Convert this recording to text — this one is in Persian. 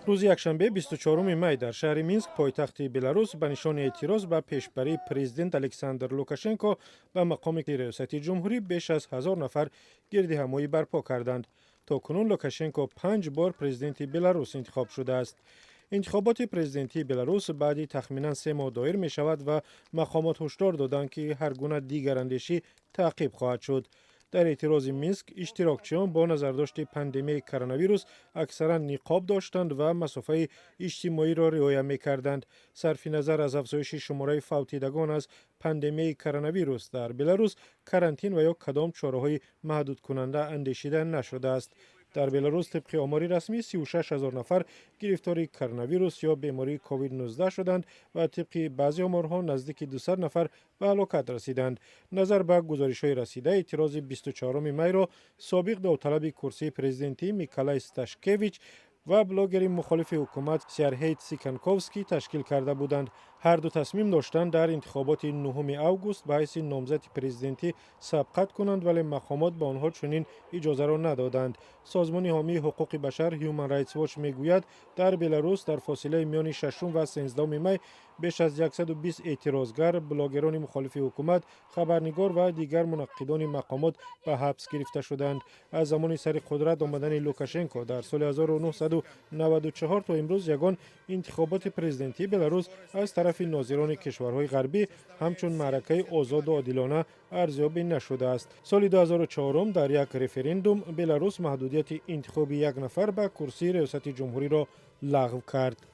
روز یکشنبه 24 می در شهر مینسک پایتخت بلاروس به نشان اعتراض به پیشبری پرزیدنت الکساندر لوکاشنکو به مقام ریاست جمهوری بیش از 1000 نفر گرد همایی برپا کردند. تا کنون لوکاشنکو 5 بار پرزیدنت بلاروس انتخاب شده است. انتخابات پرزیدنتی بلاروس بعدی تخمینا 3 ماه دایر می شود و مقامات هشدار دادند که هر گونه دیگر اندیشی تعقیب خواهد شد. در اعتراض مینسک اشتراکچیان با نظرداشت پاندمی کرونا ویروس اکثرا نقاب داشتند و مسافه اجتماعی را رعایت می کردند. صرف نظر از افزایش شماره فوتیدگان از پاندمی کرونا ویروس در بلاروس کرانتین و یا کدام چاره‌های محدود کننده اندیشیده نشده است. در بلاروس طبق آمار رسمی 36000 نفر گرفتار کرونا ویروس یا بیماری کووید 19 شدند و طبق بعضی آمارها نزدیک 200 نفر به هلاکت رسیدند. نظر به گزارش‌های رسیده اعتراض 24 می را سابق داوطلب کرسی پرزیدنتی میکالای استاشکیویچ و بلاگر مخالف حکومت سیرهی تسیکانکوفسکی تشکیل کرده بودند. هر دو تصمیم داشتند در انتخابات 9 اوگوست به حیث نامزد پرزیدنتی سبقت کنند ولی مقامات به آنها چنین اجازه را ندادند. سازمان حامی حقوق بشر هیومن رایتس واچ میگوید در بلاروس در فاصله میان 6 و 13 می بیش از 120 اعتراضگر، بلاگران مخالف حکومت، خبرنگار و دیگر منقدان مقامات به حبس گرفته شدند. از زمان سر قدرت آمدن لوکاشنکو در سال 1994 تا امروز یگان انتخابات پرزیدنتی بلاروس از طرف ناظران کشورهای غربی همچون معرکه آزاد و عادلانه ارزیابی نشده است. سال 2004 در یک رفراندوم بلاروس محدودیت انتخاب یک نفر به کرسی ریاست جمهوری را لغو کرد.